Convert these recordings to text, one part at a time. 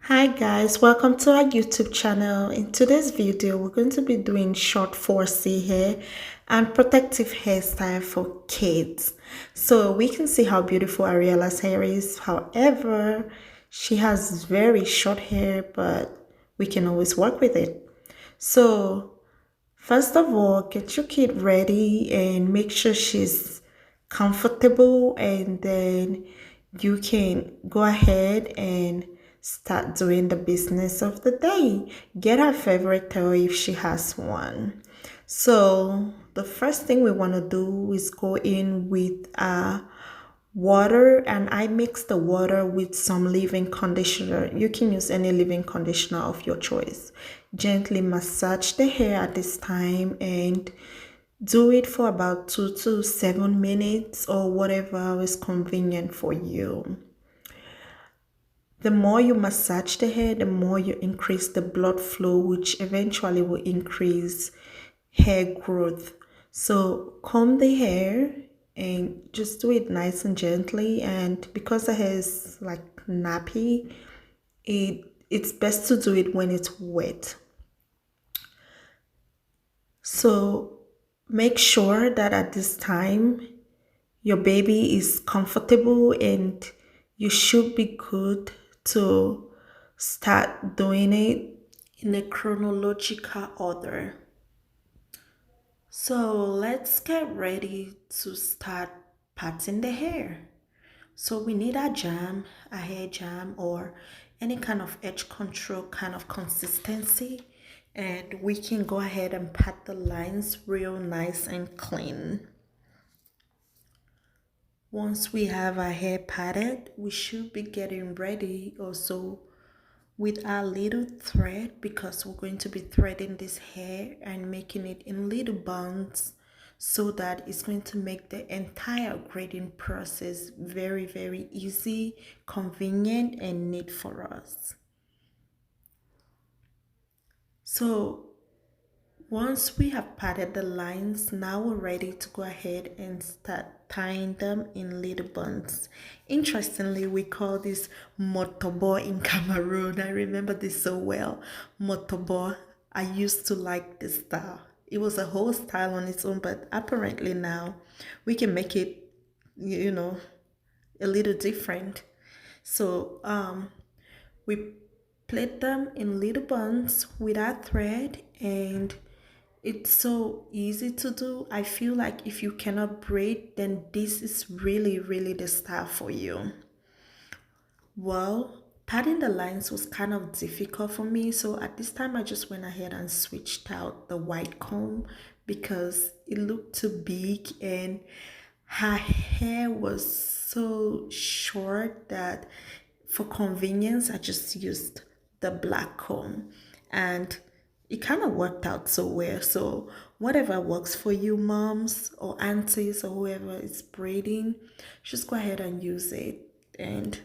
Hi guys, welcome to our YouTube channel. In today's video, we're going to be doing short 4C hair and protective hairstyle for kids. So we can see how beautiful Ariela's hair is. However, she has very short hair, but we can always work with it. So first of all, get your kid ready and make sure she's comfortable, and then you can go ahead and start doing the business of the day. Get her favorite toy if she has one. So the first thing we want to do is go in with water, and I mix the water with some leave-in conditioner. You can use any leave-in conditioner of your choice. Gently massage the hair at this time and do it for about 2 to 7 minutes or whatever is convenient for you. The more you massage the hair, the more you increase the blood flow, which eventually will increase hair growth. So comb the hair and just do it nice and gently. And because the hair is like nappy, it's best to do it when it's wet. So make sure that at this time your baby is comfortable and you should be good to start doing it in a chronological order. So let's get ready to start parting the hair. So we need a jam, a hair jam, or any kind of edge control kind of consistency. And we can go ahead and pat the lines real nice and clean. Once we have our hair patted, we should be getting ready also with our little thread, because we're going to be threading this hair and making it in little buns, so that it's going to make the entire braiding process very easy, convenient, and neat for us. So once we have parted the lines, now we're ready to go ahead and start tying them in little buns. Interestingly, we call this motobo in Cameroon. I remember this so well. Motobo. I used to like this style. It was a whole style on its own, but apparently now we can make it, you know, a little different. So we plait them in little buns with our thread, and it's so easy to do. I feel like if you cannot braid, then this is really the style for you. Well, padding the lines was kind of difficult for me, so at this time I just went ahead and switched out the white comb because it looked too big, and her hair was so short that for convenience I just used the black comb, and it kind of worked out so well. So whatever works for you, moms or aunties or whoever is braiding, just go ahead and use it. And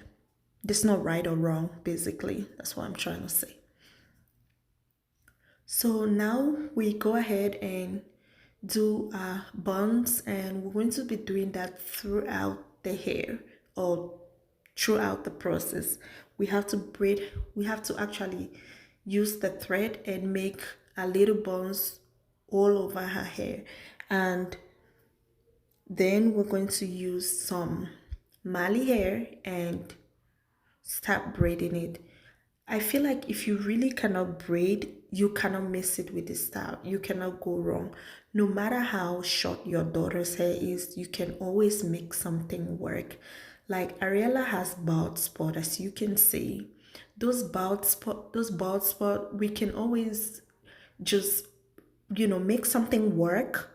there's no right or wrong, basically. That's what I'm trying to say. So now we go ahead and do our buns, and we're going to be doing that throughout the hair, or throughout the process. We have to actually use the thread and make a little buns all over her hair. And then we're going to use some Mali hair and start braiding it. I feel like if you really cannot braid, you cannot miss it with this style. You cannot go wrong. No matter how short your daughter's hair is, you can always make something work. Like Ariella has bald spot, as you can see. Those bald spot, we can always just, make something work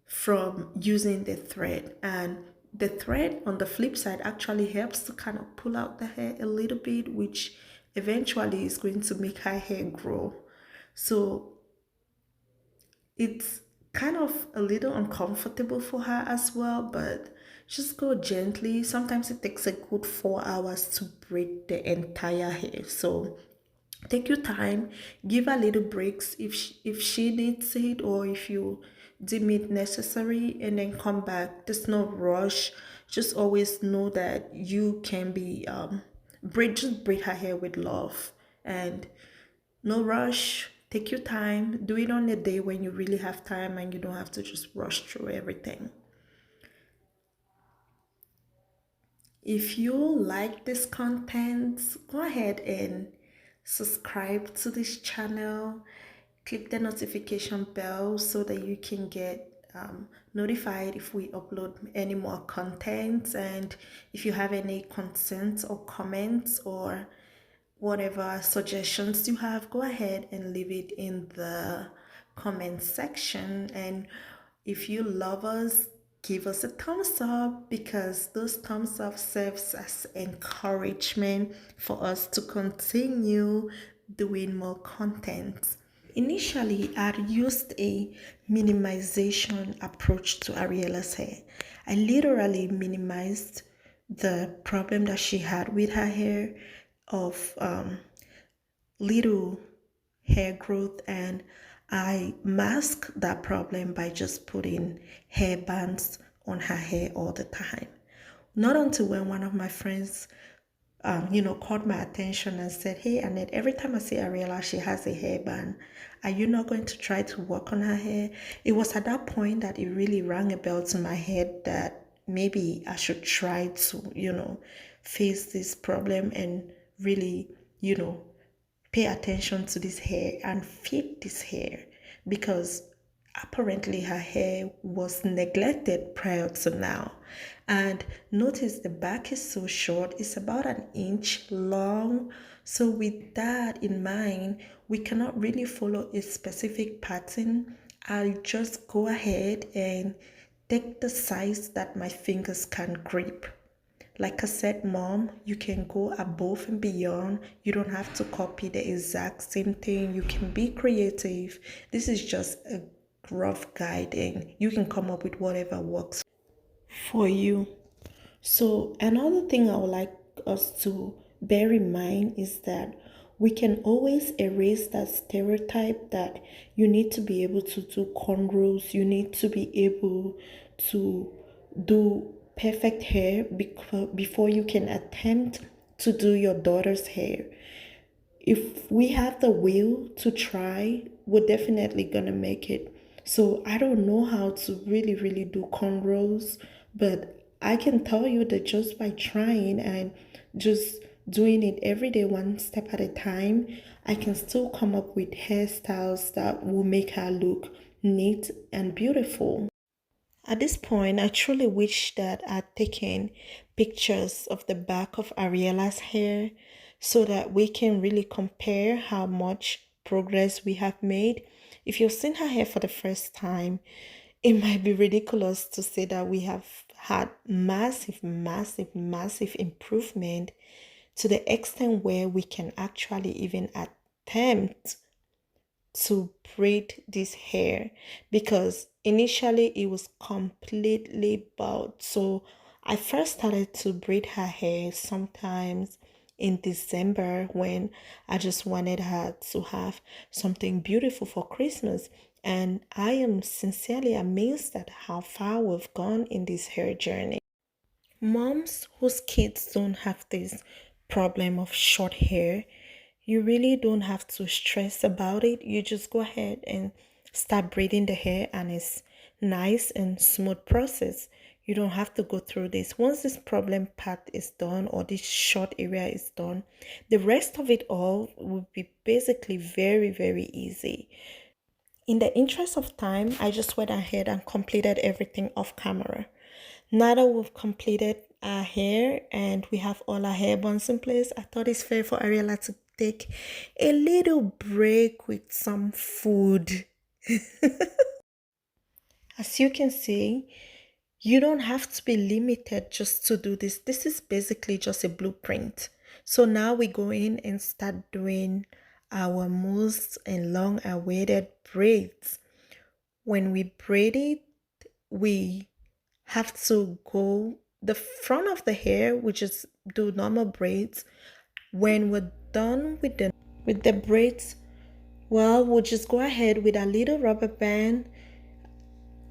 from using the thread. And the thread on the flip side actually helps to kind of pull out the hair a little bit, which eventually is going to make her hair grow. So it's kind of a little uncomfortable for her as well, but just go gently. Sometimes it takes a good 4 hours to braid the entire hair. So take your time, give her little breaks if she needs it, or if you deem it necessary, and then come back. There's no rush. Just always know that you can be just braid her hair with love, and no rush. Take your time. Do it on a day when you really have time and you don't have to just rush through everything. If you like this content, go ahead and subscribe to this channel. Click the notification bell so that you can get notified if we upload any more content. And if you have any concerns or comments or whatever suggestions you have, go ahead and leave it in the comment section. And if you love us, give us a thumbs up, because those thumbs up serves as encouragement for us to continue doing more content. Initially, I'd used a minimization approach to Ariella's hair. I literally minimized the problem that she had with her hair of little hair growth, and I masked that problem by just putting hair bands on her hair all the time. Not until when one of my friends caught my attention and said, "Hey, Annette, every time I see Ariella, she has a hairband. Are you not going to try to work on her hair?" It was at that point that it really rang a bell to my head that maybe I should try to, face this problem and really, pay attention to this hair and fit this hair, because apparently her hair was neglected prior to now. And notice the back is so short, it's about an inch long. So with that in mind, we cannot really follow a specific pattern. I'll just go ahead and take the size that my fingers can grip. Like I said, Mom, you can go above and beyond. You don't have to copy the exact same thing. You can be creative. This is just a rough guide, and you can come up with whatever works for you. So another thing I would like us to bear in mind is that we can always erase that stereotype that you need to be able to do cornrows, you need to be able to do perfect hair before you can attempt to do your daughter's hair. If we have the will to try, we're definitely gonna make it. So I don't know how to really do cornrows, but I can tell you that just by trying and just doing it every day, one step at a time, I can still come up with hairstyles that will make her look neat and beautiful. At this point, I truly wish that I'd taken pictures of the back of Ariella's hair so that we can really compare how much progress we have made. If you've seen her hair for the first time, it might be ridiculous to say that we have had massive improvement, to the extent where we can actually even attempt to braid this hair, because initially it was completely bald. So I first started to braid her hair sometimes in December, when I just wanted her to have something beautiful for Christmas. And I am sincerely amazed at how far we've gone in this hair journey. Moms whose kids don't have this problem of short hair, you really don't have to stress about it. You just go ahead and start braiding the hair, and it's nice and smooth process. You don't have to go through this. Once this problem part is done, or this short area is done, the rest of it all will be basically very easy. In the interest of time, I just went ahead and completed everything off camera. Now that we've completed our hair and we have all our hair buns in place, I thought it's fair for Ariella to take a little break with some food. As you can see, you don't have to be limited just to do this. This is basically just a blueprint. So now we go in and start doing our most and long awaited braids. When we braid it, we have to go the front of the hair, which is do normal braids. When we're done with the braids, well, we'll just go ahead with a little rubber band.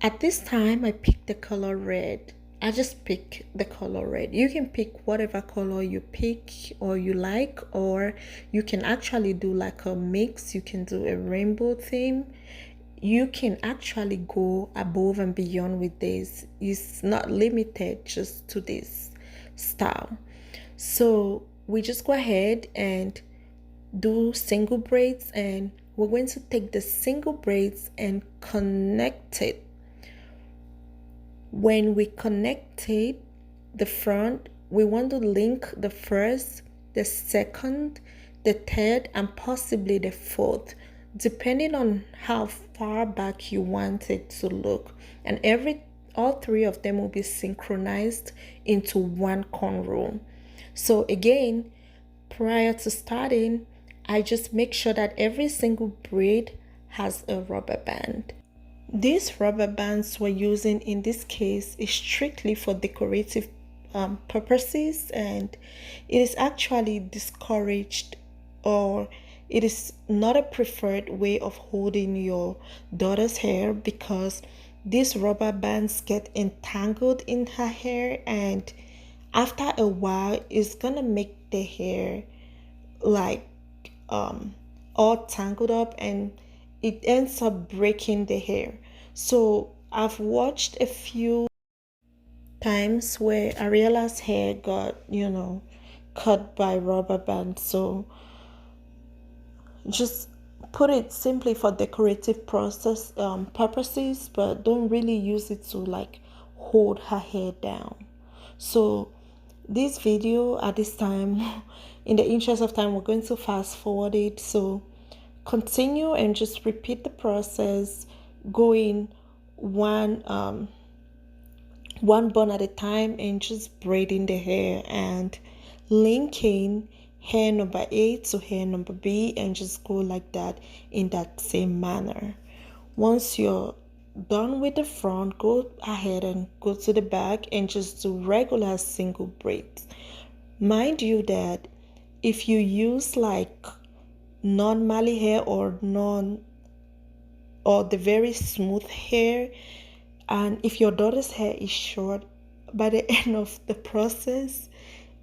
At this time, I picked the color red I just pick the color red. You can pick whatever color you pick or you like, or you can actually do like a mix. You can do a rainbow theme. You can actually go above and beyond with this. It's not limited just to this style. So we just go ahead and do single braids, and we're going to take the single braids and connect it. When we connect it, the front, we want to link the first, the second, the third, and possibly the fourth, depending on how far back you want it to look. And all three of them will be synchronized into one cornrow. So again, prior to starting, I just make sure that every single braid has a rubber band. These rubber bands we're using in this case is strictly for decorative purposes, and it is actually discouraged, or it is not a preferred way of holding your daughter's hair, because these rubber bands get entangled in her hair, and after a while it's gonna make the hair like all tangled up, and it ends up breaking the hair. So I've watched a few times where Ariela's hair got, cut by rubber bands. So just put it simply for decorative purposes, but don't really use it to like hold her hair down. So this video at this time, in the interest of time, we're going to fast forward it. So continue and just repeat the process, going one bun at a time, and just braiding the hair and linking hair number A to hair number B, and just go like that in that same manner. Once you're done with the front, go ahead and go to the back and just do regular single braids. Mind you that if you use like non-mali hair or the very smooth hair, and if your daughter's hair is short, by the end of the process,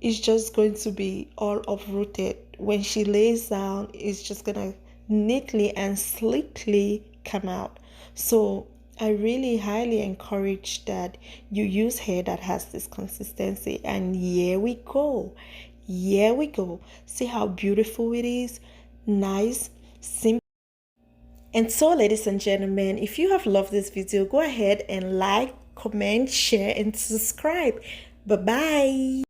it's just going to be all uprooted. When she lays down, it's just gonna neatly and sleekly come out. So I really highly encourage that you use hair that has this consistency. And here we go. Here we go. See how beautiful it is? Nice, simple. And so, ladies and gentlemen, if you have loved this video, go ahead and like, comment, share, and subscribe. Bye-bye.